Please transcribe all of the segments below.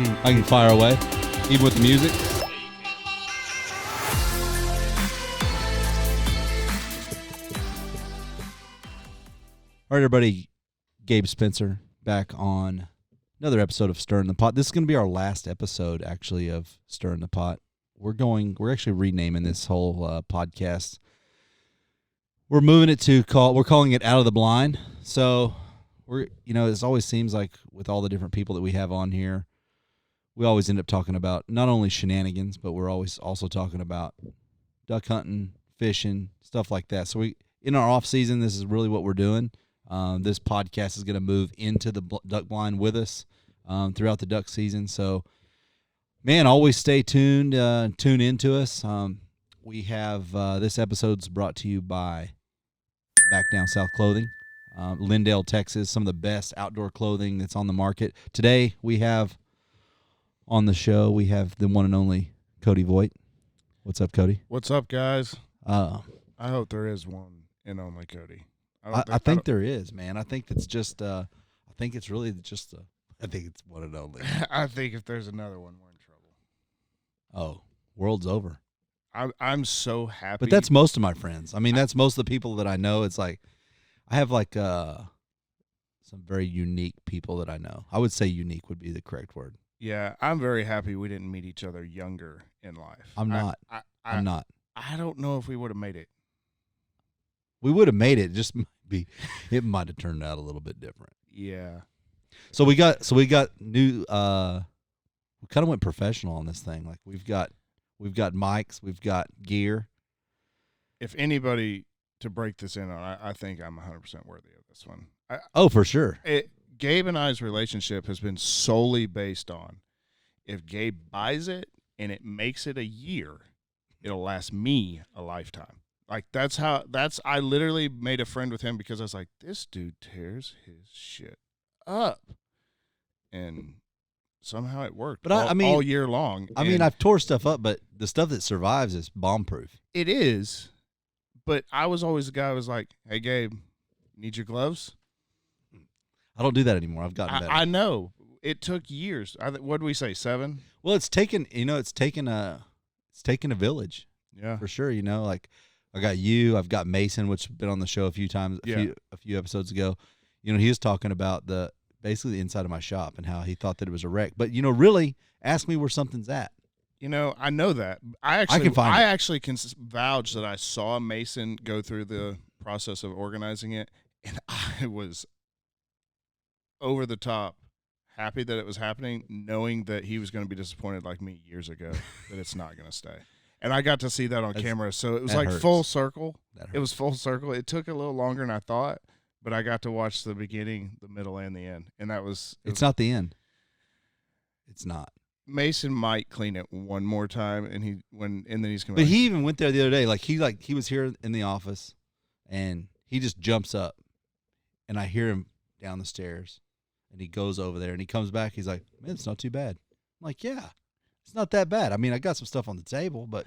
I can fire away, even with the music. All right, everybody. Gabe Spencer back on another episode of Stirring the Pot. This is going to be our last episode, actually, of Stirring the Pot. We're actually renaming this whole podcast. We're moving it to we're calling it Out of the Blind. So it always seems like with all the different people that we have on here, we always end up talking about not only shenanigans, but we're always also talking about duck hunting, fishing, stuff like that. So in our off season, this is really what we're doing. This podcast is going to move into the duck blind with us throughout the duck season. So, man, always stay tuned. Tune into us. We have this episode's brought to you by Back Down South Clothing, Lindale, Texas. Some of the best outdoor clothing that's on the market today. We have on the show. We have the one and only Cody Voigt. What's up, Cody? What's up, guys? I hope there is one and only Cody. I think there is, man. I think it's just. I think it's really just. I think it's one and only. I think if there's another one, we're in trouble. Oh, world's over. I'm so happy. But that's most of my friends. I mean, that's most of the people that I know. It's like I have like some very unique people that I know. I would say unique would be the correct word. Yeah, I'm very happy we didn't meet each other younger in life. I'm not. I'm not. I don't know if we would have made it. We would have made it. It might have turned out a little bit different. Yeah. So we got new. We kind of went professional on this thing. Like we've got mics, we've got gear. If anybody to break this in on, I think I'm 100% worthy of this one. For sure. Gabe and I's relationship has been solely based on if Gabe buys it and it makes it a year, it'll last me a lifetime. Like I literally made a friend with him because I was like, this dude tears his shit up. And somehow it worked. But all year long. I mean, I've tore stuff up, but the stuff that survives is bomb proof. It is. But I was always the guy who was like, hey, Gabe, need your gloves? I don't do that anymore. I've gotten better. I know. It took years. What did we say, 7? Well, it's taken a village. Yeah. For sure. Like I got you, I've got Mason, which has been on the show a few times, a few episodes ago. He was talking about basically the inside of my shop and how he thought that it was a wreck. But, really, ask me where something's at. I know that. I actually can vouch that I saw Mason go through the process of organizing it, and I was over the top happy that it was happening, knowing that he was going to be disappointed like me years ago that it's not going to stay. And I got to see that on camera, so it was like full circle. It was full circle. It took a little longer than I thought, but I got to watch the beginning, the middle, and the end, and that was. It's not the end. It's not. Mason might clean it one more time, and then he's coming. But he even went there the other day. He was here in the office, and he just jumps up, and I hear him down the stairs, and he goes over there, and he comes back. He's like, "Man, it's not too bad." I'm like, "Yeah, it's not that bad. I mean, I got some stuff on the table, but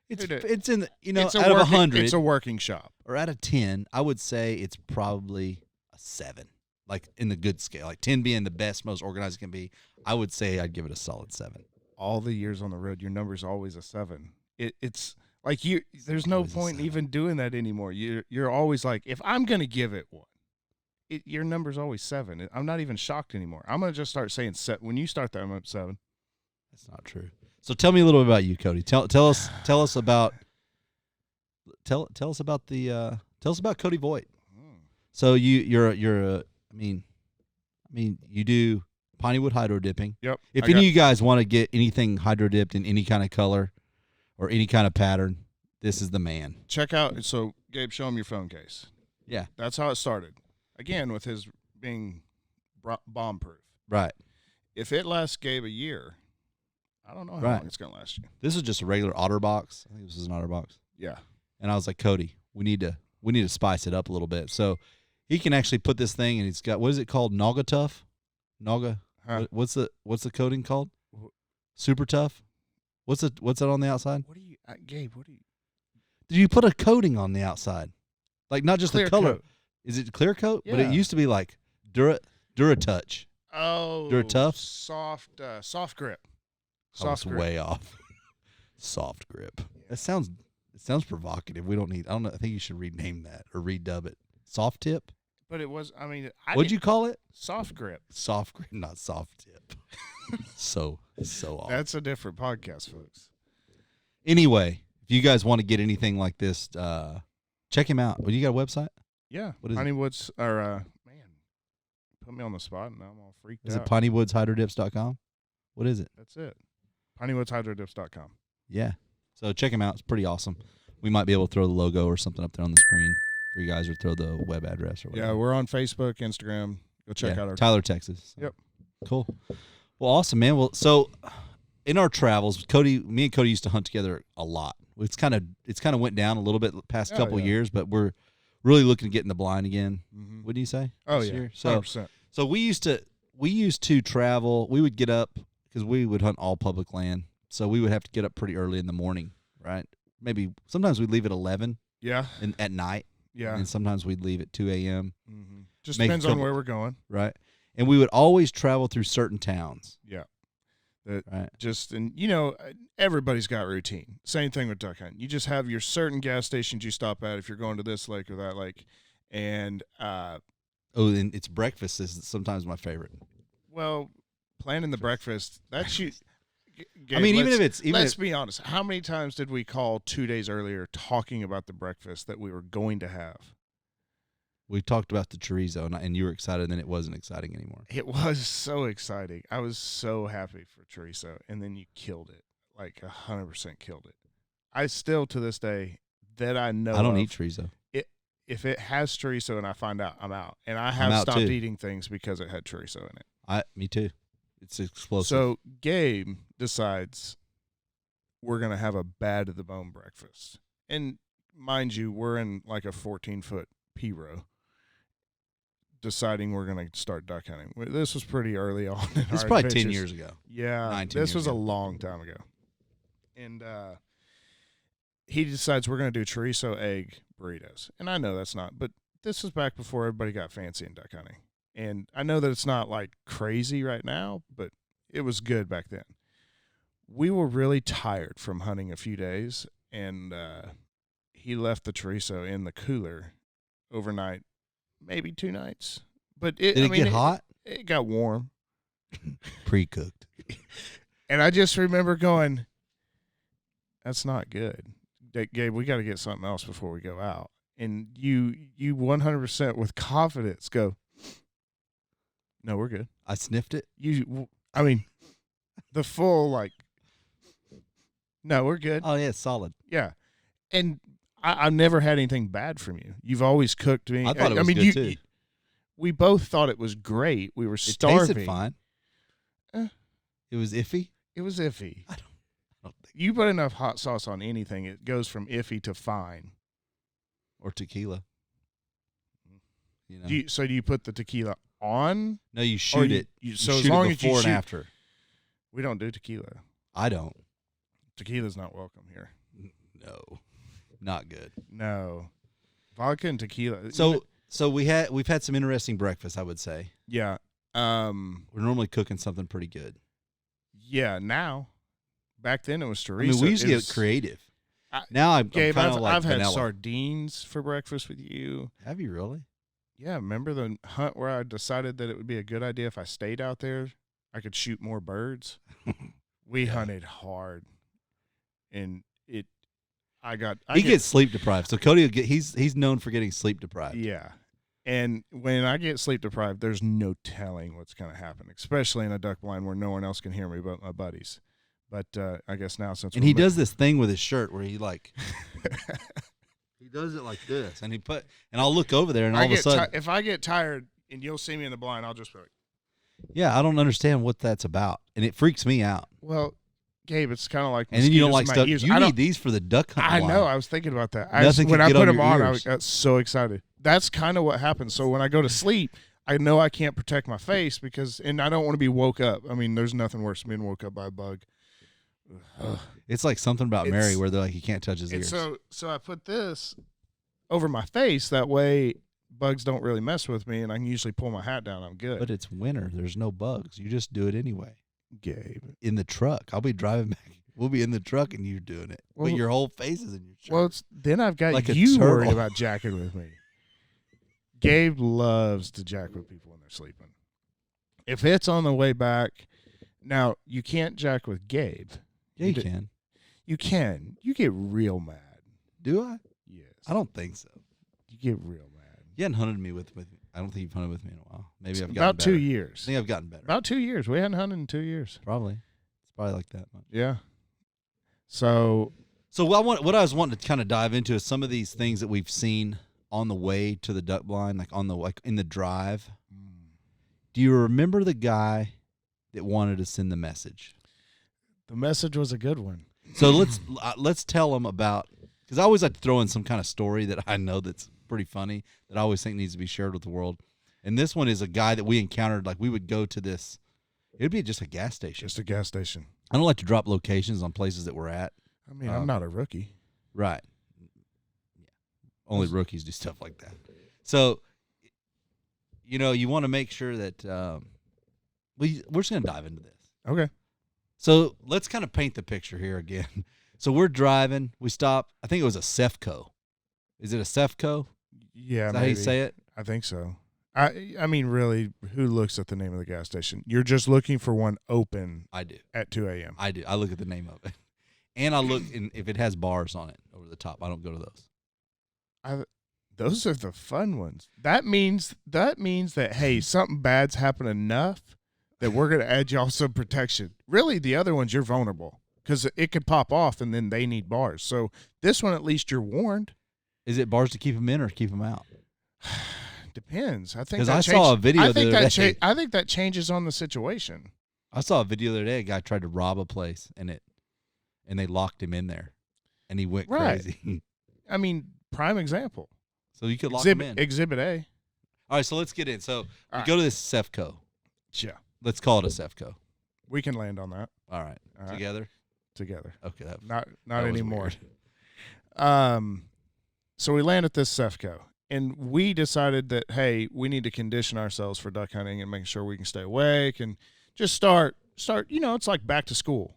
it's in the out of 100, it's a working shop, or out of 10, I would say it's probably a 7." Like in the good scale, like 10 being the best, most organized it can be, I would say I'd give it a solid 7. All the years on the road, your number's always a 7. It's like there's no point in even doing that anymore. You're always like, if I'm gonna give it 1, your number's always 7. I'm not even shocked anymore. I'm gonna just start saying 7. When you start that, I'm up 7. That's not true. So tell me a little bit about you, Cody. Tell us about Cody Voigt. So you do Pineywood hydro dipping. Yep. If any of you guys want to get anything hydro dipped in any kind of color or any kind of pattern, this is the man. Check out. So Gabe, show him your phone case. Yeah. That's how it started. Again, with his being bomb proof. Right. If it lasts Gabe a year, I don't know how long it's going to last you. This is just a regular OtterBox. I think this is an OtterBox. Yeah. And I was like, Cody, we need to spice it up a little bit. So he can actually put this thing, and he's got, what is it called? Naga Tough? Naga? Huh? What's the coating called? Super Tough? What's it on the outside? Gabe, Did you put a coating on the outside? Like not just clear the color. Coat. Is it clear coat? Yeah. But it used to be like Duratouch. Oh, You're tough? Soft grip. Soft grip. Way off. Soft grip. It sounds provocative. I don't know. I think you should rename that or redub it. Soft tip? But it was, what'd you call it? Soft grip. Soft grip, not soft tip. so off. That's a different podcast, folks. Anyway, if you guys want to get anything like this, check him out. Well, you got a website? Yeah. What is Pineywood's, man, put me on the spot and I'm all freaked out. Is it PineyWoodsHydroDips.com? What is it? That's it. PineyWoodsHydroDips.com. Yeah. So check him out. It's pretty awesome. We might be able to throw the logo or something up there on the screen for you guys, or throw the web address or whatever. Yeah, we're on Facebook, Instagram. Go check out our Tyler, Texas. Yep. Cool. Well, awesome, man. Well, so in our travels, me and Cody used to hunt together a lot. It's kind of went down a little bit the past couple years, but we're really looking to get in the blind again. Mm-hmm. Wouldn't you say? Oh yeah, year? 100%. So we used to travel. We would get up because we would hunt all public land. So we would have to get up pretty early in the morning, right? Maybe sometimes we'd leave at 11. Yeah. And at night. Yeah. And sometimes we'd leave at 2 a.m. Mm-hmm. Just depends on where we're going. Right. And we would always travel through certain towns. Yeah. Right. Everybody's got routine. Same thing with duck hunting. You just have your certain gas stations you stop at if you're going to this lake or that lake. And and it's breakfast is sometimes my favorite. Well, planning the breakfast, that's you. Gabe, let's be honest. How many times did we call 2 days earlier talking about the breakfast that we were going to have? We talked about the chorizo, and you were excited, and then it wasn't exciting anymore. It was so exciting. I was so happy for chorizo, and then you killed it, like 100% killed it. I still, to this day, that I know I don't eat chorizo. If it has chorizo and I find out, I'm out. And I have stopped eating things because it had chorizo in it. Me too. It's explosive. So Gabe decides we're going to have a bad to the bone breakfast. And mind you, we're in like a 14-foot P-row deciding we're going to start duck hunting. This was pretty early on in This is probably 10 years ago. Yeah. This was a long time ago. And he decides we're going to do chorizo egg burritos. And I know that's not, but this was back before everybody got fancy in duck hunting. And I know that it's not like crazy right now, but it was good back then. We were really tired from hunting a few days, and he left the chorizo in the cooler overnight, maybe 2 nights. But did it get hot? It got warm. Pre-cooked. And I just remember going, that's not good. Gabe, we got to get something else before we go out. And you 100% with confidence go, no, we're good. I sniffed it. The full no, we're good. Oh yeah, it's solid. Yeah, and I've never had anything bad from you. You've always cooked me. I thought it was good too. We both thought it was great. We were starving. It tasted fine. It was iffy. It was iffy. I don't think you put enough hot sauce on anything, it goes from iffy to fine. Or tequila. Do you put the tequila on? No, you shoot it. So shoot as long it as you before shoot, and after. We don't do tequila. I don't. Tequila's not welcome here. No, not good. No, vodka and tequila. So we've had some interesting breakfast, I would say. Yeah. We're normally cooking something pretty good. Yeah. Now, back then it was chorizo. I mean, we used to get creative. Now I'm kind of like I've had vanilla. sardines for breakfast with you. Have you really? Yeah. Remember the hunt where I decided that it would be a good idea if I stayed out there, I could shoot more birds. We hunted hard, and he gets sleep deprived. So Cody he's known for getting sleep deprived. Yeah. And when I get sleep deprived, there's no telling what's going to happen, especially in a duck blind where no one else can hear me but my buddies. But I guess now since he does this thing with his shirt where he he does it like this, and I'll look over there, and all of a sudden, if I get tired and you'll see me in the blind, I'll just be like, yeah, I don't understand what that's about, and it freaks me out. Well, Gabe, it's kind of like, and then you don't like stuff. You need these for the duck hunt. I know. I was thinking about that. When I put them on, I got so excited. That's kind of what happens. So when I go to sleep, I know I can't protect my face and I don't want to be woke up. I mean, there's nothing worse than being woke up by a bug. It's like something about Mary where they're like, you can't touch his ears. So I put this over my face that way bugs don't really mess with me, and I can usually pull my hat down. I'm good. But it's winter. There's no bugs. You just do it anyway. Gabe. In the truck. I'll be driving back. We'll be in the truck and you're doing it. Well, but your whole face is in your shirt. Well, then I've got like you worried about jacking with me. Gabe loves to jack with people when they're sleeping. If it's on the way back, now you can't jack with Gabe. Yeah, you can. You can. You get real mad. Do I? Yes. I don't think so. You get real mad. You hadn't hunted me with me. I don't think you've hunted with me in a while. Maybe I've gotten about better. 2 years. I think I've gotten better. About 2 years. We hadn't hunted in 2 years. Probably. It's probably like that much. Yeah. So what I was wanting to kind of dive into is some of these things that we've seen on the way to the duck blind, like in the drive. Do you remember the guy that wanted to send the message? The message was a good one. So let's tell them about, because I always like to throw in some kind of story that I know that's pretty funny that I always think needs to be shared with the world. And this one is a guy that we encountered. Like we would go to this, it would be just a gas station. Just a gas station. I don't like to drop locations on places that we're at. I mean, I'm not a rookie. Right. Yeah. Only rookies do stuff like that. So, you want to make sure that we're just going to dive into this. Okay. So let's kind of paint the picture here again. So we're driving. We stop. I think it was a Cefco. Is it a Cefco? Yeah, Is that how you say it? I think so. I mean, really, who looks at the name of the gas station? You're just looking for one open. I do. At 2 a.m. I do. I look at the name of it. And I look if it has bars on it over the top. I don't go to those. Those are the fun ones. That means that, hey, something bad's happened enough that we're going to add y'all some protection. Really, the other ones, you're vulnerable because it could pop off and then they need bars. So this one, at least you're warned. Is it bars to keep them in or keep them out? Depends. I think because I saw a video the other day. I think that changes on the situation. I saw a video the other day. A guy tried to rob a place and they locked him in there, and he went crazy. I mean, prime example. So you could lock him in. Exhibit A. All right, so let's get in. So we go to this Cefco. Yeah. Let's call it a Cefco. We can land on that. All right. Together? Together. Okay. Not anymore. Weird. So we land at this Cefco, and we decided that, hey, we need to condition ourselves for duck hunting and making sure we can stay awake and just start, it's like back to school.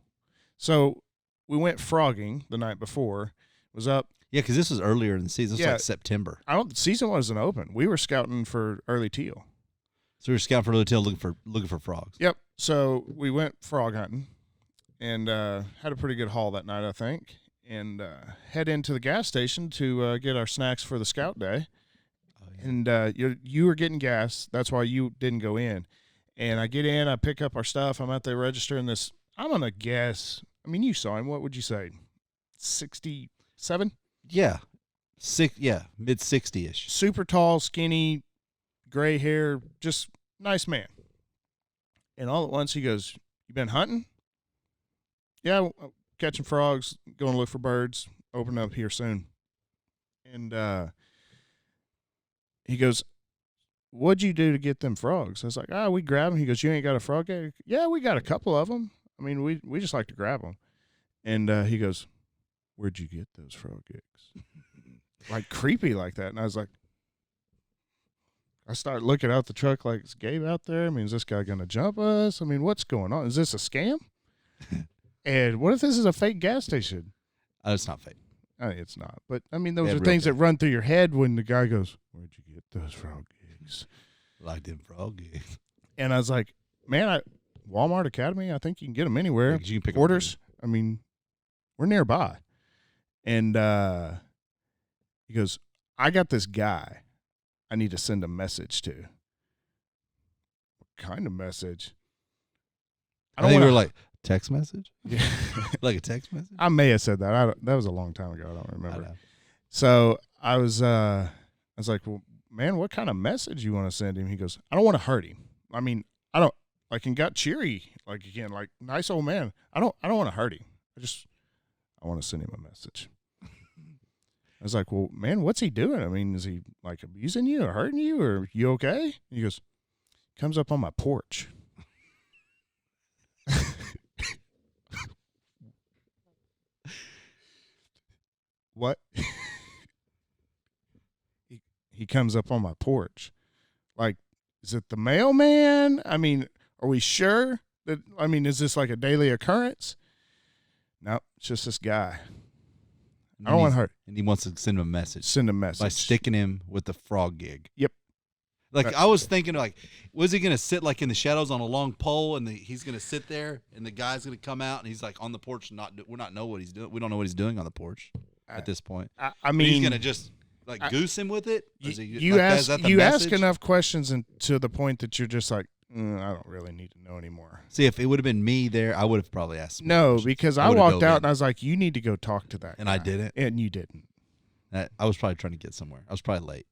So we went frogging the night before. It was up. Yeah, because this was earlier in the season. It was like September. Season wasn't open. We were scouting for early teal. So we were scouting for early teal, looking for frogs. Yep. So we went frog hunting and had a pretty good haul that night, I think, and head into the gas station to get our snacks for the scout day. Oh, yeah. And you were getting gas. That's why you didn't go in. And I get in, I pick up our stuff. I'm at the register, and this, I'm going to guess, I mean, you saw him. What would you say? 67? Yeah. Mid 60-ish. Super tall, skinny, gray hair, just nice man. And all at once he goes, "You been hunting?" "Yeah, catching frogs, going to look for birds, open up here soon." And he goes, "What'd you do to get them frogs?" I was like, "We grab them." He goes, "You ain't got a frog egg?" "Yeah, we got a couple of them. I mean, we just like to grab them." And he goes, "Where'd you get those frog eggs?" Like creepy like that. And I was like, I started looking out the truck like, is Gabe out there? I mean, is this guy going to jump us? I mean, what's going on? Is this a scam? And what if this is a fake gas station? It's not fake. It's not. But, I mean, those are things that run through your head when the guy goes, "Where'd you get those frog eggs?" Like them frog eggs. And I was like, man, Walmart Academy, I think you can get them anywhere. Yeah, you can pick orders. I mean, we're nearby. And he goes, "I got this guy I need to send a message to." What kind of message? I think we were like, text message? Yeah. Like a text message? I may have said that. That was a long time ago. I don't remember. So I was like, "Well, man, what kind of message you want to send him?" He goes, "I don't want to hurt him. I mean, I don't," like, and got cheery, like, again, like, nice old man. I don't want to hurt him. I want to send him a message." I was like, "Well, man, what's he doing? I mean, is he like abusing you or hurting you, or you okay?" He goes, "Comes up on my porch." What? he comes up on my porch. Like, is it the mailman? I mean, are we sure that? I mean, is this like a daily occurrence? No, it's just this guy. I don't want to hurt. And he wants to send him a message. Send a message by sticking him with the frog gig. Yep. Like I was thinking, like, was he gonna sit like in the shadows on a long pole, and he's gonna sit there, and the guy's gonna come out, and he's like on the porch, and we don't know what he's doing. We don't know what he's doing on the porch at this point. I mean, he's gonna just like goose him with it. You ask enough questions, and to the point that you're just like, I don't really need to know anymore. See, if it would have been me there, I would have probably asked. No, because I walked out and I was like, you need to go talk to that guy. And I didn't. And you didn't. I was probably trying to get somewhere. I was probably late.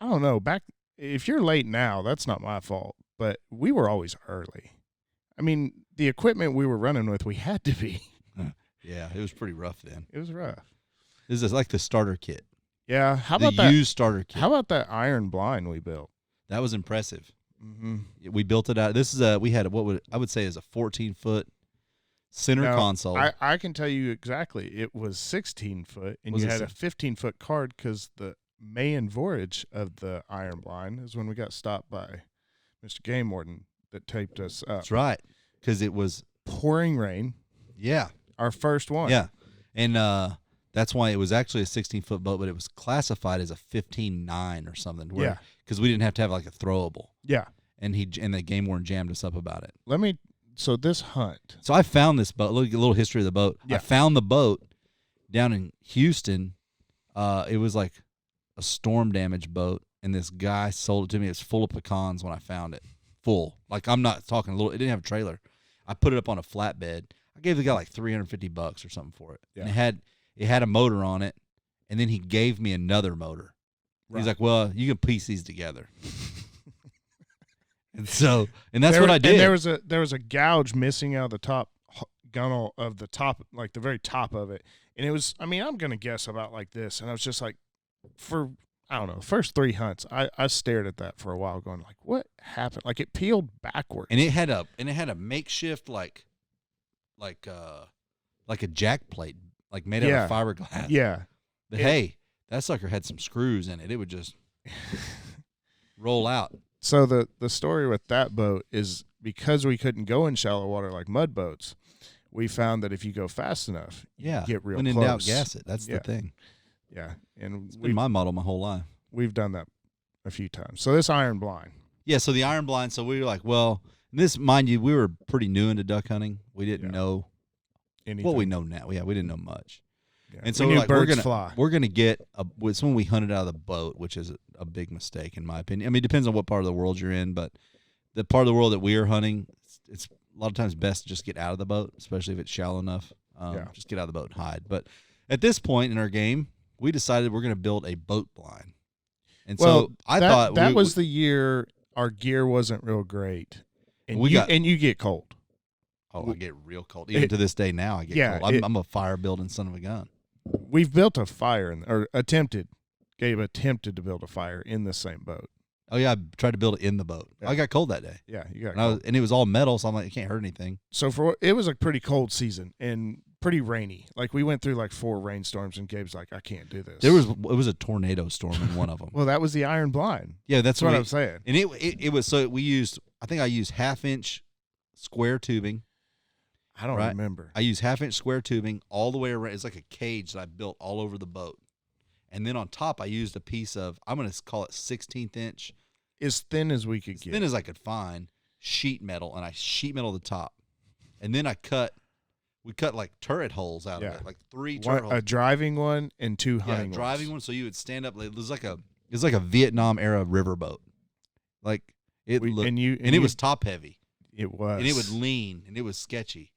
I don't know. If you're late now, that's not my fault. But we were always early. I mean, the equipment we were running with, we had to be. Yeah, it was pretty rough then. It was rough. This is like the starter kit. Yeah. How about the used starter kit? How about that iron blind we built? That was impressive. Mm-hmm. We built it out. This is we had I would say is a 14-foot center console. I can tell you exactly. It was 16 foot, and you had a 15-foot card because the Mayan voyage of the iron blind is when we got stopped by Mr. Game Warden that taped us up. That's right, because it was pouring rain. Yeah, our first one. Yeah, and that's why it was actually a 16-foot boat, but it was classified as a 15.9 or something. Yeah, because we didn't have to have like a throwable. Yeah, and the Game Warden jammed us up about it. So this hunt. So I found this boat. Look at a little history of the boat. Yeah. I found the boat down in Houston. It was like a storm damaged boat, and this guy sold it to me. It was full of pecans when I found it. Full. Like, I'm not talking a little. It didn't have a trailer. I put it up on a flatbed. I gave the guy like $350 or something for it. Yeah. And it had a motor on it, and then he gave me another motor. Right. He's like, well, you can piece these together. And that's what I did. And there was a gouge missing out of the top gunnel of the top, like the very top of it. And it was, I mean, I'm going to guess about like this. And I was just like, I don't know, the first 3 hunts, I stared at that for a while going like, what happened? Like it peeled backwards. And it had a makeshift like a jack plate, like made out of fiberglass. Yeah. But hey, that sucker had some screws in it. It would just roll out. So the story with that boat is because we couldn't go in shallow water like mud boats, we found that if you go fast enough, you get real close. When in doubt, gas it. That's the thing. Yeah, and it's been my model my whole life. We've done that a few times. So this iron blind. Yeah, so the iron blind. So we were like, well, this, mind you, we were pretty new into duck hunting. We didn't know anything. What we know now. Yeah, we didn't know much. Yeah. And so we're like, we're gonna get it's when we hunted out of the boat, which is a big mistake in my opinion. I mean, it depends on what part of the world you're in, but the part of the world that we are hunting, it's a lot of times best to just get out of the boat, especially if it's shallow enough. Just get out of the boat and hide. But at this point in our game, we decided we're going to build a boat blind. And so I thought that was the year our gear wasn't real great, and you get cold. Oh, I get real cold. Even to this day now, I get cold. I'm a fire building son of a gun. We've built a fire Gabe attempted to build a fire in the same boat. Oh yeah, I tried to build it in the boat. I got cold that day. Yeah, you got cold. And it was all metal, so I'm like, it can't hurt anything. So it was a pretty cold season and pretty rainy. Like we went through like 4 rainstorms, and Gabe's like, I can't do this. It was a tornado storm in one of them. Well, that was the iron blind. Yeah, that's what I'm saying. And it was, so we used, I think I used 1/2-inch square tubing. I don't remember. I used 1/2-inch square tubing all the way around. It's like a cage that I built all over the boat. And then on top, I used a piece of, I'm going to call it 16th inch. As thin as we could get. As thin as I could find, sheet metal, and I sheet metal the top. And then we cut like turret holes out of it, like 3 turret holes. A driving one and 2 hunting ones. Driving one, so you would stand up. It was like a Vietnam era riverboat. Like it looked, and it was top heavy. It was. And it would lean, and it was sketchy.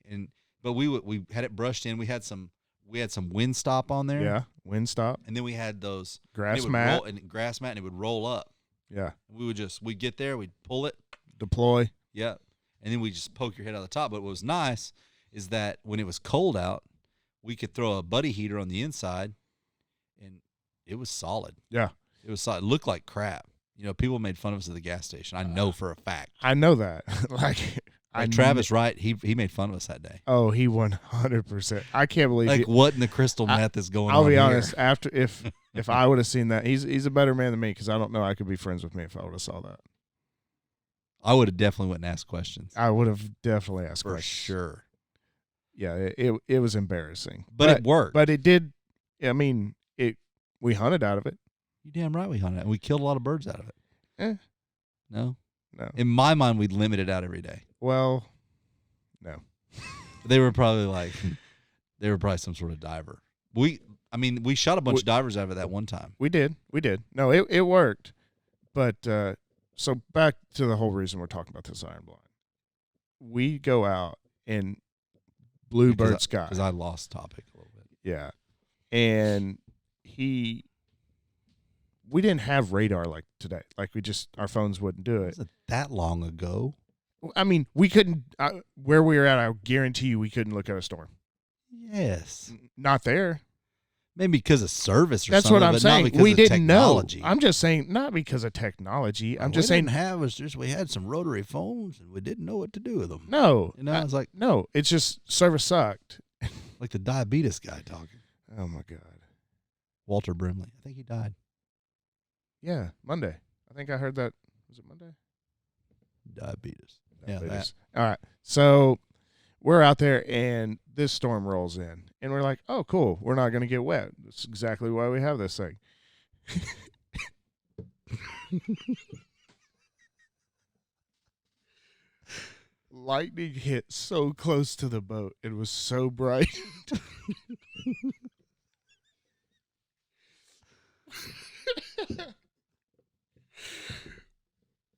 But we had it brushed in. We had some wind stop on there. Yeah, wind stop. And then we had those grass mat, and it would roll up. Yeah. We'd get there, we'd pull it, deploy. Yeah. And then we just poke your head out the top. But what was nice is that when it was cold out, we could throw a buddy heater on the inside, and it was solid. Yeah. It was solid. It looked like crap. You know, people made fun of us at the gas station. I know for a fact. I know that. Travis Wright, he made fun of us that day. Oh, he 100%. I can't believe what in the crystal meth is going on. I'll be here? honest. After if If I would have seen that, he's a better man than me because I don't know I could be friends with me if I would have saw that. I would have definitely went and asked questions. I would have definitely asked for questions. sure. Yeah, it was embarrassing, but it worked. But it did. I mean, we hunted out of it. You damn right we hunted, and we killed a lot of birds out of it. No. In my mind, we'd limit it out every day. Well, no. They were probably some sort of diver. We shot a bunch of divers out of it that one time. We did. No, it worked. But so back to the whole reason we're talking about this iron blind. We go out in bluebird sky. Because I lost topic a little bit. Yeah. And we didn't have radar like today. Like our phones wouldn't do it. Was it that long ago? I mean, we couldn't, where we were at, I guarantee you we couldn't look at a storm. Yes. Not there. Maybe because of service or That's something. That's what I'm but saying. Not because we of didn't technology. know. I'm just saying, not because of technology. I'm just saying. We had some rotary phones and we didn't know what to do with them. No. I was like. No, it's just service sucked. Like the diabetes guy talking. Oh, my God. Walter Brimley. I think he died. Yeah, Monday. I think I heard that. Was it Monday? Diabetes. Yeah, that. All right. So we're out there, and this storm rolls in. And we're like, oh, cool. We're not going to get wet. That's exactly why we have this thing. Lightning hit so close to the boat. It was so bright.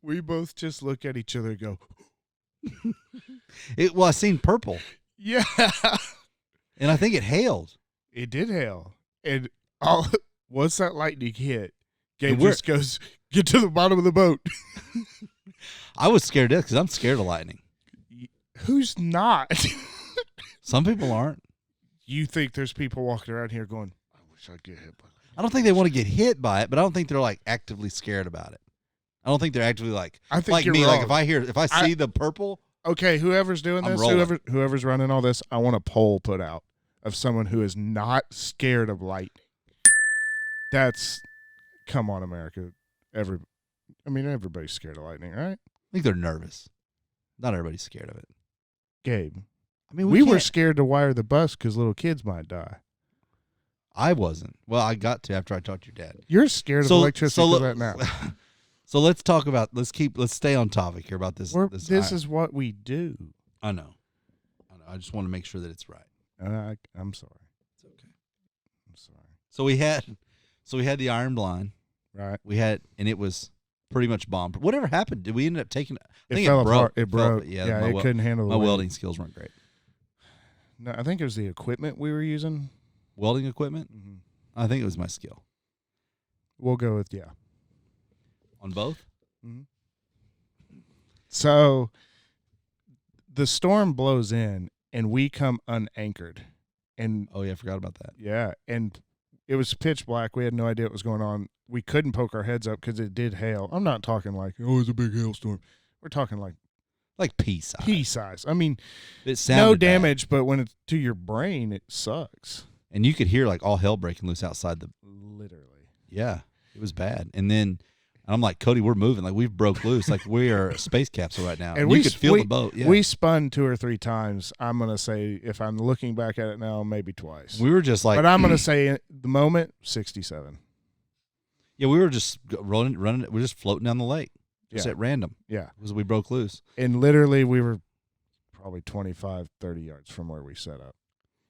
We both just look at each other and go, I seen purple. Yeah. And I think it hailed. It did hail. And once that lightning hit, Gabe just goes, get to the bottom of the boat. I was scared to death because I'm scared of lightning. Who's not? Some people aren't. You think there's people walking around here going, I wish I'd get hit by lightning. I don't think they want to get hit by it, but I don't think they're like actively scared about it. I don't think they're actively like, I think like you're me. wrong. Like if I see the purple. Okay, whoever's doing this, whoever's running all this, I want a poll put out of someone who is not scared of lightning. Come on, America. Everybody's scared of lightning, right? I think they're nervous. Not everybody's scared of it. Gabe. I mean, we were scared to wire the bus because little kids might die. I wasn't. Well, I got to after I talked to your dad. You're scared of electricity for that now. So let's talk about. Let's stay on topic here about this. This is what we do. I know. I just want to make sure that it's right. I'm sorry. It's okay. I'm sorry. So we had the iron blind. Right. And it was pretty much bombed. Whatever happened? Did we end up taking? I think fell it broke. Apart. It broke. Yeah, it couldn't handle my welding skills weren't great. No, I think it was the equipment we were using. Welding equipment? Mm-hmm. I think it was my skill. We'll go with On both? Mm-hmm. So the storm blows in, and we come unanchored. And oh, yeah, I forgot about that. Yeah, and it was pitch black. We had no idea what was going on. We couldn't poke our heads up because it did hail. I'm not talking like, oh, it's a big hailstorm. We're talking like pea size. Pea size. I mean, it sounded no damage, bad. But when it's to your brain, it sucks. And you could hear like all hell breaking loose outside the. Literally. Yeah, it was bad. And then I'm like, Cody, we're moving. Like we've broke loose. Like we are a space capsule right now. And you could feel the boat. Yeah. We spun 2 or 3 times. I'm gonna say, if I'm looking back at it now, maybe twice. We were just like. But I'm gonna say at the moment 67. Yeah, we were just running. We're just floating down the lake. Just at random. Yeah. Because we broke loose. And literally we were probably 25, 30 yards from where we set up.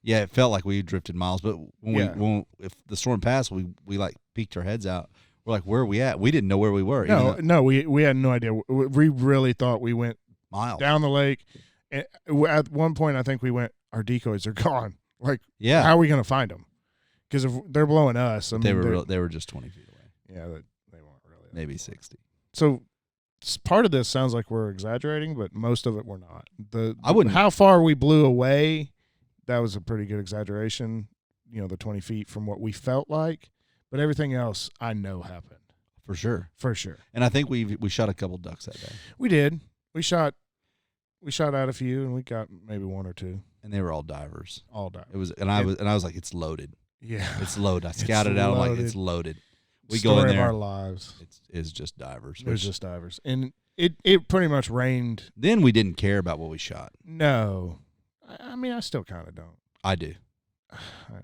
Yeah, it felt like we drifted miles, but if the storm passed, we like peeked our heads out. We're like, where are we at? We didn't know where we were. No, we had no idea. We really thought we went miles down the lake. And at one point, I think we went, our decoys are gone. Like, yeah, how are we going to find them? Because if they're blowing us, I mean, they were just 20 feet away. Yeah, they weren't really. Maybe 60. So part of this sounds like we're exaggerating, but most of it we're not. I wouldn't. How far we blew away, that was a pretty good exaggeration. The 20 feet from what we felt like, but everything else I know happened for sure. And I think we shot a couple ducks that day. We did. We shot out a few, and we got maybe 1 or 2, and they were all divers. All divers. It was, and I was like, it's loaded. Yeah. It's loaded. I scouted out. I'm like, it's loaded. We Story go in there. of our lives. It's just divers. It's just divers. And it pretty much rained. Then we didn't care about what we shot. No. I mean, I still kind of don't. I do. I know.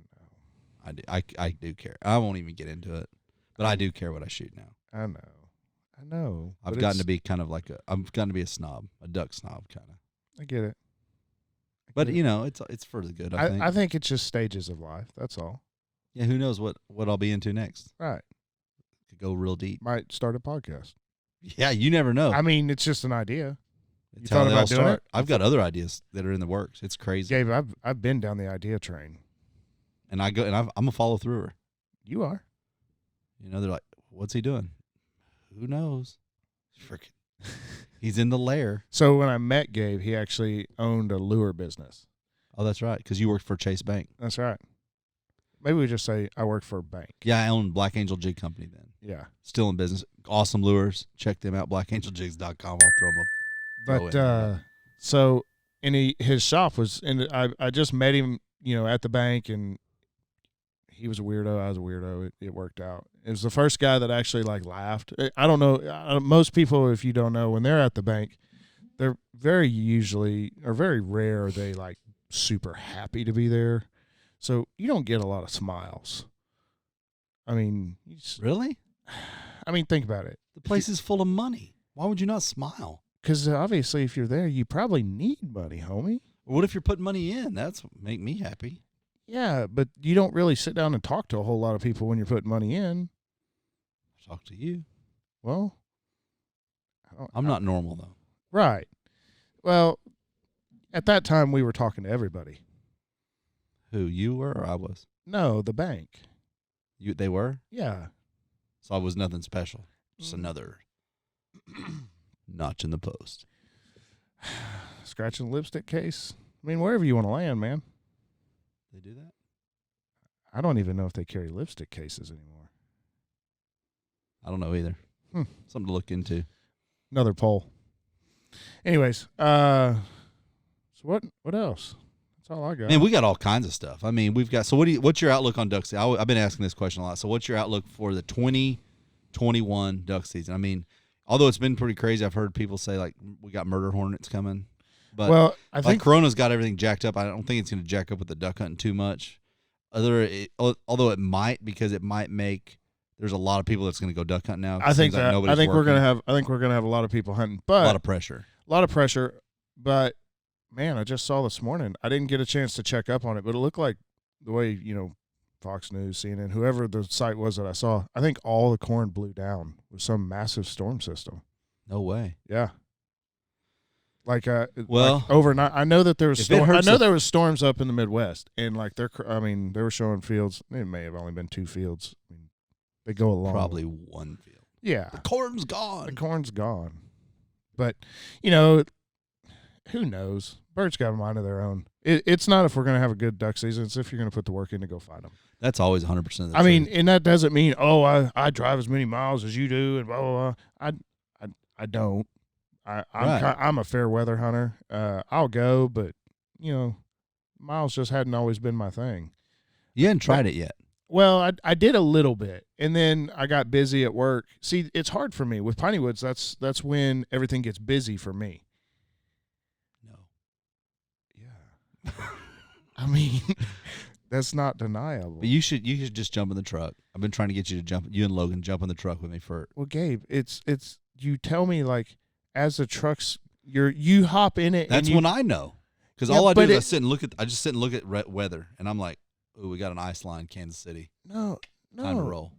I do. I do care. I won't even get into it, but I do care what I shoot now. I know. I've gotten to be kind of like I've gotten to be a snob, a duck snob kind of. I get it. But you know, it's for the good. I think it's just stages of life. That's all. Yeah, who knows what I'll be into next? Right. Could go real deep. Might start a podcast. Yeah, you never know. I mean, it's just an idea. You thought about doing it? I've got other ideas that are in the works. It's crazy. Gabe, I've been down the idea train. And I'm a follow througher. You are. You know, they're like, what's he doing? Who knows? Freaking, he's in the lair. So when I met Gabe, he actually owned a lure business. Oh, that's right, because you worked for Chase Bank. That's right. Maybe we just say I worked for a bank. Yeah, I own Black Angel Jig Company then. Yeah. Still in business. Awesome lures. Check them out, blackangeljigs.com. I'll throw them up. But so his shop was, and I just met him, at the bank, and he was a weirdo. I was a weirdo. It worked out. It was the first guy that actually laughed. I don't know. Most people, if you don't know, when they're at the bank, they're very rare. They super happy to be there. So you don't get a lot of smiles. I mean, really? I mean, think about it. The place is full of money. Why would you not smile? Because obviously, if you're there, you probably need money, homie. What if you're putting money in? That's make me happy. Yeah, but you don't really sit down and talk to a whole lot of people when you're putting money in. Talk to you. Well, I'm not normal, though. Right. Well, at that time, we were talking to everybody. Who, you were or I was? No, the bank. They were? Yeah. So I was nothing special. Just another notch in the post. Scratching the lipstick case. I mean, wherever you want to land, man. They do that? I don't even know if they carry lipstick cases anymore. I don't know either. Something to look into. Another poll. Anyways, so what else? That's all I got. Man, we got all kinds of stuff. I mean, we've got. So what's your outlook on duck season? I've been asking this question a lot. So what's your outlook for the 2021 duck season? I mean, although it's been pretty crazy, I've heard people say we got murder hornets coming. But I think Corona's got everything jacked up. I don't think it's going to jack up with the duck hunting too much. Although it might, because it might make there's a lot of people that's going to go duck hunting now. I think we're going to have a lot of people hunting, but a lot of pressure. But man, I just saw this morning. I didn't get a chance to check up on it, but it looked like the way Fox News, CNN, whoever the site was that I saw. I think all the corn blew down with some massive storm system. No way. Yeah. Overnight. I know that there was there was storms up in the Midwest, and they were showing fields. It may have only been 2 fields. I mean, they go along. Probably 1 field. Yeah. The corn's gone. But who knows? Birds got a mind of their own. It's not if we're going to have a good duck season. It's if you're going to put the work in to go find them. That's always 100%. I mean, and that doesn't mean I drive as many miles as you do and blah blah blah. I don't. I'm a fair weather hunter. I'll go, but miles just hadn't always been my thing. You hadn't tried it yet. Well, I did a little bit, and then I got busy at work. See, it's hard for me with Piney Woods. That's when everything gets busy for me. No. Yeah. I mean, that's not deniable. But you should just jump in the truck. I've been trying to get you to jump. You and Logan jump in the truck with me for. Well, Gabe, it's you tell me as the trucks you hop in it. That's when I know, because all I do is I just sit and look at weather, and I'm like, "Ooh, we got an ice line, Kansas City." No, time to roll.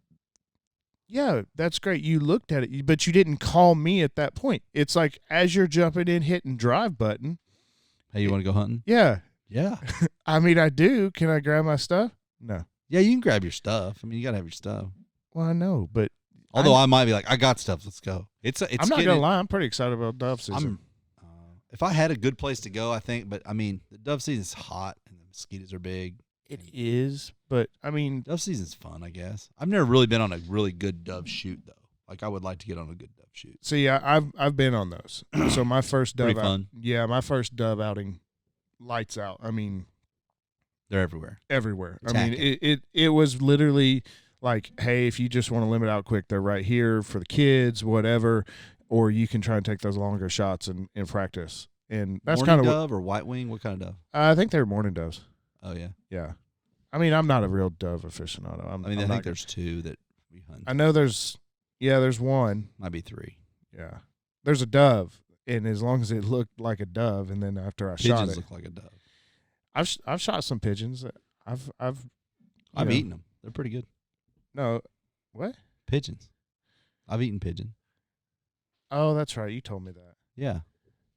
Yeah, that's great. You looked at it, but you didn't call me at that point. It's like as you're jumping in, hitting drive button. Hey, you want to go hunting? Yeah. Yeah. I mean, I do. Can I grab my stuff? No. Yeah, you can grab your stuff. I mean, you gotta have your stuff. Well, I know, but. Although I might be like, I got stuff. Let's go. I'm not gonna lie. I'm pretty excited about dove season. If I had a good place to go, I think. But I mean, the dove season's hot and the mosquitoes are big. It is, but I mean, dove season's fun. I guess I've never really been on a really good dove shoot though. I would like to get on a good dove shoot. So yeah, I've been on those. So my first dove, fun. Yeah, my first dove outing, lights out. I mean, They're everywhere. Everywhere. Attacking. I mean, it was literally like, hey, if you just want to limit out quick, they're right here for the kids, whatever. Or you can try and take those longer shots in practice. And that's kind of dove or white wing. What kind of dove? I think they're morning doves. Oh yeah. Yeah. I mean, I'm not a real dove aficionado. I think there's 2 that we hunt. I know there's one. Might be 3. Yeah. There's a dove, and as long as it looked like a dove, and then after I shot it, pigeons look like a dove. I've shot some pigeons. I've eaten them. They're pretty good. No, what? Pigeons. I've eaten pigeon. Oh, that's right. You told me that. Yeah,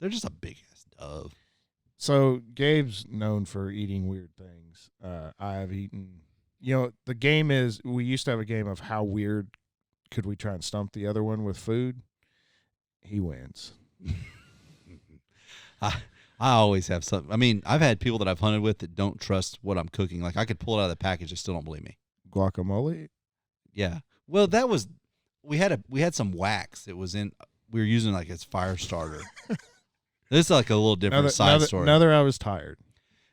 they're just a big ass dove. So Gabe's known for eating weird things. I've eaten. The game is we used to have a game of how weird could we try and stump the other one with food. He wins. I always have something. I mean, I've had people that I've hunted with that don't trust what I'm cooking. Like I could pull it out of the package, they still don't believe me. Guacamole? Yeah. Well, that was we had some wax. It was in we were using like as fire starter. This is like a little different side story. Another I was tired.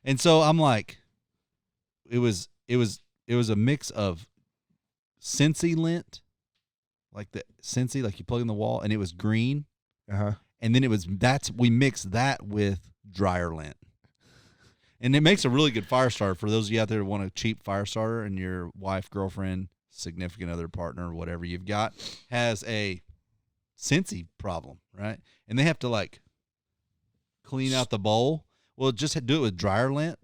And so I'm like it was a mix of Scentsy lint, like the Scentsy, like you plug in the wall, and it was green. Uh-huh. And then we mixed that with dryer lint. And it makes a really good fire starter for those of you out there who want a cheap fire starter and your wife, girlfriend, significant other, partner, whatever you've got, has a Scentsy problem, right? And they have to like clean out the bowl. Well, just do it with dryer lint,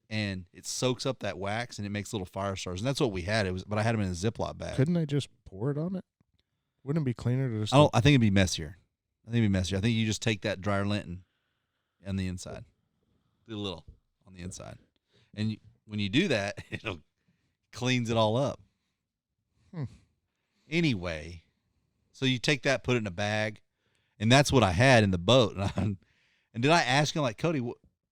and it soaks up that wax, and it makes little fire starters. And that's what we had. But I had them in a Ziploc bag. Couldn't they just pour it on it? Wouldn't it be cleaner to just? I think it'd be messier. I think you just take that dryer lint and on the inside, do a little on the inside, and when you do that, it cleans it all up. Anyway, so you take that, put it in a bag, and that's what I had in the boat. And did I ask him like, Cody,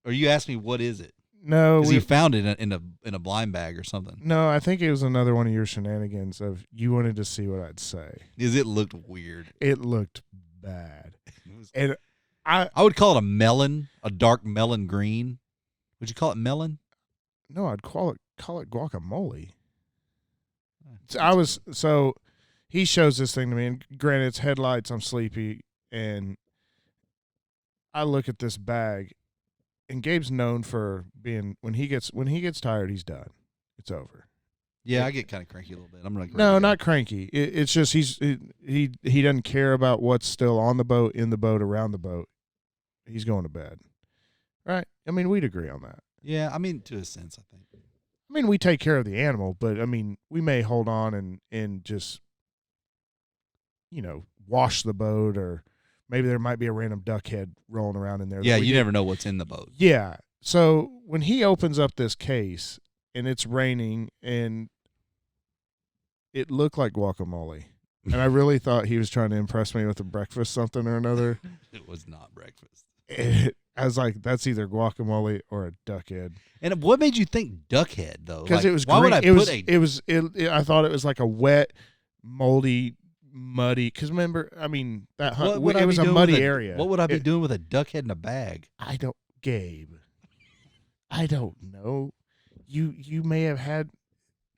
or you asked me what is it? No, because he found it in a blind bag or something. No, I think it was another one of your shenanigans of you wanted to see what I'd say. Because it looked weird. It looked bad. And I would call it a dark melon green. Would you call it melon? No, I'd call it guacamole. Oh, so he shows this thing to me, and granted, it's headlights. I'm sleepy, and I look at this bag, and Gabe's known for being when he gets tired, he's done. It's over. Yeah, I get kind of cranky a little bit. I'm like, no, not cranky. It's just he doesn't care about what's still on the boat, in the boat, around the boat. He's going to bed. Right? I mean, we'd agree on that. Yeah, I mean, to a sense, I think. I mean, we take care of the animal, but I mean, we may hold on and just, wash the boat, or maybe there might be a random duck head rolling around in there. Yeah, you never know what's in the boat. Yeah. So when he opens up this case and it's raining and it looked like guacamole, and I really thought he was trying to impress me with a breakfast something or another. It was not breakfast. I was like, that's either guacamole or a duck head. And what made you think duck head though? Because it was green. Why would I I thought it was like a wet, moldy, muddy. Because remember, I mean, it was a muddy area. What would I be doing with a duck head in a bag? Gabe, I don't know. You may have had.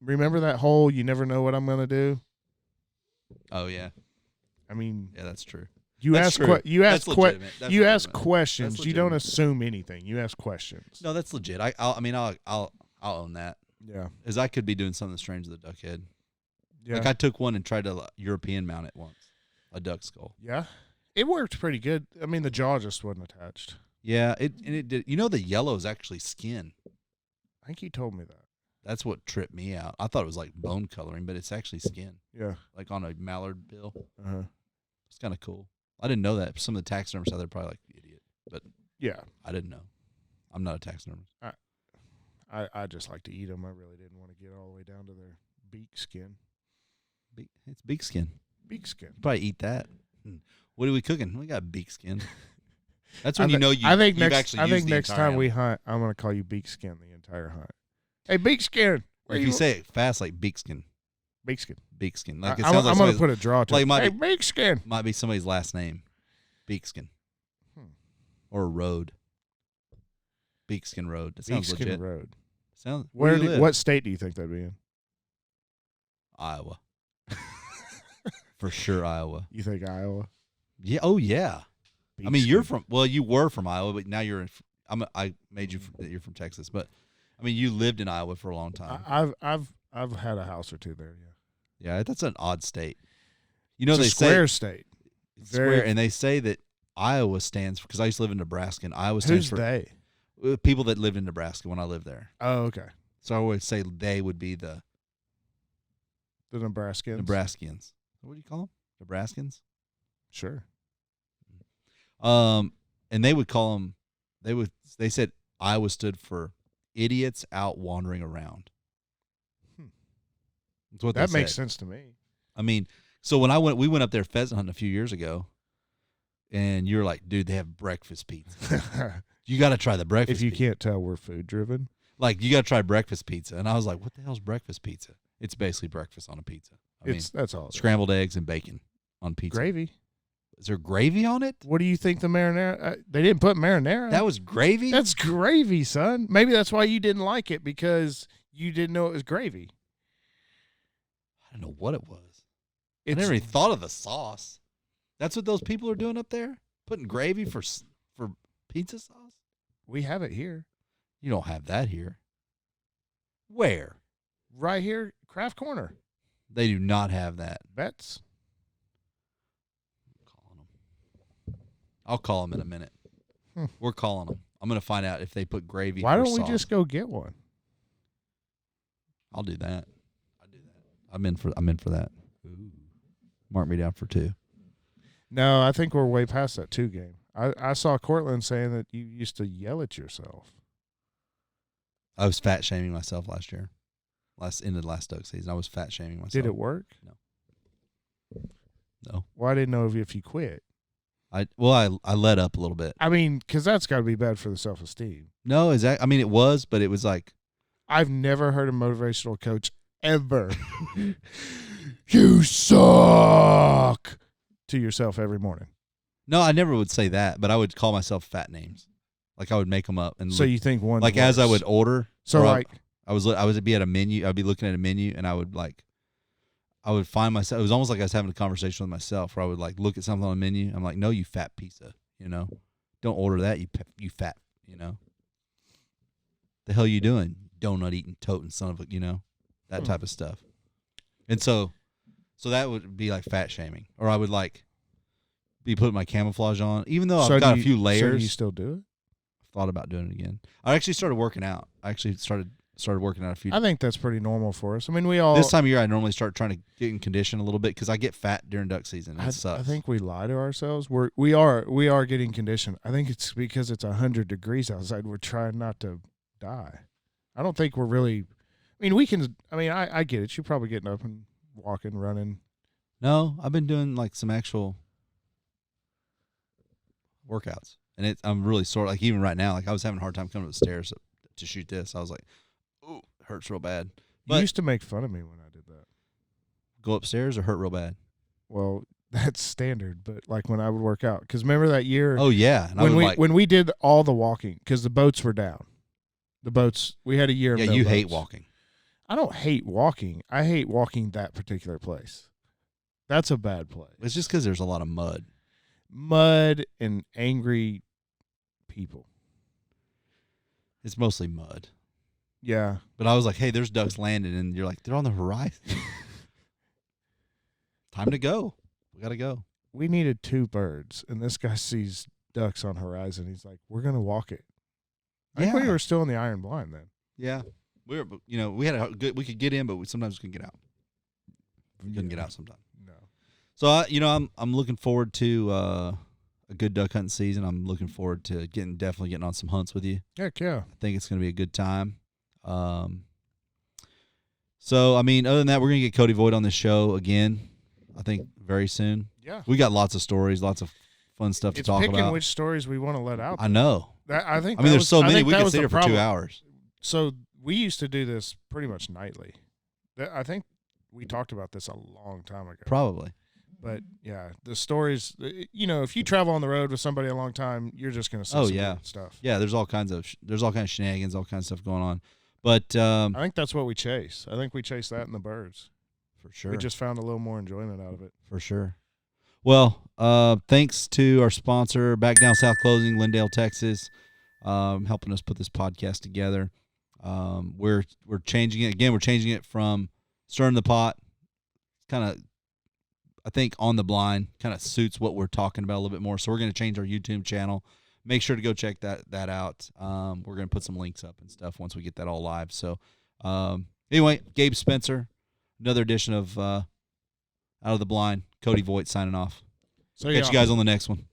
Remember that whole "you never know what I'm going to do"? Oh yeah. I mean, yeah, that's true. You ask questions. You don't assume anything. You ask questions. No, that's legit. I'll own that. Yeah, because I could be doing something strange with a duck head. Yeah. Like I took one and tried to European mount it once, a duck skull. Yeah, it worked pretty good. I mean, the jaw just wasn't attached. Yeah, it did. The yellow is actually skin. I think you told me that. That's what tripped me out. I thought it was like bone coloring, but it's actually skin. Yeah, like on a mallard bill. It's kind of cool. I didn't know that. Some of the taxidermists out there probably like idiot, but yeah, I didn't know. I'm not a taxidermist. I just like to eat them. I really didn't want to get all the way down to their beak skin. It's beak skin. Beak skin. Probably eat that. What are we cooking? We got beak skin. That's when you. I think next time we hunt, I'm going to call you beak skin the entire hunt. Hey, beak skin. If you say it fast, like beak skin. Beak skin. Beak skin. Like I'm going to put a draw to it. Hey, beak skin. Might be somebody's last name. Beak skin. Or a road. Beakskin Road. That sounds legit. Road. What state do you think that'd be in? Iowa. For sure, Iowa. You think Iowa? Yeah. Oh, yeah. Beach I mean, you were from Iowa, but now you're I made you you're from Texas, but I mean, you lived in Iowa for a long time. I've had a house or two there. Yeah. Yeah, that's an odd state. You know, they say square state. Square, and they say that Iowa stands because I used to live in Nebraska, and Iowa stands for they? People that lived in Nebraska when I lived there. Oh, okay. So I always say they would be the Nebraskans. Nebraskans. What do you call them? Nebraskans. Sure. And they would call them. They said Iowa stood for idiots out wandering around. That's what that makes sense to me. I mean, so when we went up there pheasant hunting a few years ago, and you're like, dude, they have breakfast pizza. You got to try the breakfast. If you can't tell, we're food driven. Like, you got to try breakfast pizza, and I was like, what the hell's breakfast pizza? It's basically breakfast on a pizza. That's all. Scrambled eggs and bacon on pizza. Gravy. Is there gravy on it? What do you think the marinara? They didn't put marinara. That was gravy? That's gravy, son. Maybe that's why you didn't like it, because you didn't know it was gravy. I don't know what it was. I never even thought of the sauce. That's what those people are doing up there? Putting gravy for pizza sauce? We have it here. You don't have that here. Where? Right here, Craft Corner. They do not have that. Betts. I'll call them in a minute. We're calling them. I'm going to find out if they put gravy. Why don't we just go get one? I'll do that. I'm in for that. Ooh. Mark me down for 2. No, I think we're way past that 2 game. I saw Cortland saying that you used to yell at yourself. I was fat shaming myself last year. Ended last duck season. I was fat shaming myself. Did it work? No. Well, I didn't know if you quit. I let up a little bit. I mean, because that's got to be bad for the self-esteem. No, I mean, it was, but it was like. I've never heard a motivational coach ever. You suck to yourself every morning. No, I never would say that, but I would call myself fat names. Like, I would make them up. And so you think one. Like, worse. As I would order. So, like. I would be at a menu. I'd be looking at a menu, and I would find myself. It was almost like I was having a conversation with myself, where I would like look at something on the menu. I'm like, no, you fat piece of, don't order that. You fat, The hell you doing? Donut eating, toting son of a, that type of stuff. And so that would be like fat shaming, or I would like be putting my camouflage on, even though I've got a few layers. So do you still do it? I've thought about doing it again. I actually started working out. I actually started working out a few. I think that's pretty normal for us. I mean, we all. This time of year, I normally start trying to get in condition a little bit because I get fat during duck season. It sucks. I think we lie to ourselves. We are getting conditioned. I think it's because it's 100 degrees outside. We're trying not to die. I don't think we're really. I mean, we can. I mean, I get it. You're probably getting up and walking, running. No, I've been doing like some actual workouts, and I'm really sore. Like even right now, like I was having a hard time coming up the stairs to shoot this. I was like, "Ooh, it hurts real bad." But you used to make fun of me when I did that. Go upstairs or hurt real bad? Well, that's standard. But like when I would work out, because remember that year? Oh yeah, and when we did all the walking, because the boats were down. The boats, we had a year of no you boats. hate walking. I don't hate walking. I hate walking that particular place. That's a bad place. It's just because there's a lot of mud. Mud and angry people. It's mostly mud. Yeah. But I was like, hey, there's ducks landing, and you're like, they're on the horizon. Time to go. We got to go. We needed 2 birds, and this guy sees ducks on horizon. He's like, we're going to walk it. I think we were still in the iron blind then. Yeah. We had a good, we could get in, but sometimes we couldn't get out. We couldn't get out sometimes. No. So, I'm looking forward to a good duck hunting season. I'm looking forward to definitely getting on some hunts with you. Heck yeah. I think it's going to be a good time. So, I mean, other than that, we're going to get Cody Voigt on this show again, I think, very soon. Yeah. We got lots of stories, lots of fun stuff to talk about. It's picking which stories we want to let out. I know. There's so many. We could sit here for 2 hours. So we used to do this pretty much nightly. I think we talked about this a long time ago. Probably. But, yeah, the stories, if you travel on the road with somebody a long time, you're just going to see some stuff. Yeah, there's all kinds of shenanigans, all kinds of stuff going on. But I think that's what we chase. I think we chase that in the birds. For sure. We just found a little more enjoyment out of it. For sure. Well, thanks to our sponsor, Back Down South Clothing, Lindale, Texas, helping us put this podcast together. We're changing it again. We're changing it from Stirring the Pot, kind of, I think, On the Blind kind of suits what we're talking about a little bit more. So we're going to change our YouTube channel. Make sure to go check that out. We're going to put some links up and stuff once we get that all live. So anyway, Gabe Spencer, another edition of Out of the Blind. Cody Voigt signing off. Catch you guys on the next one.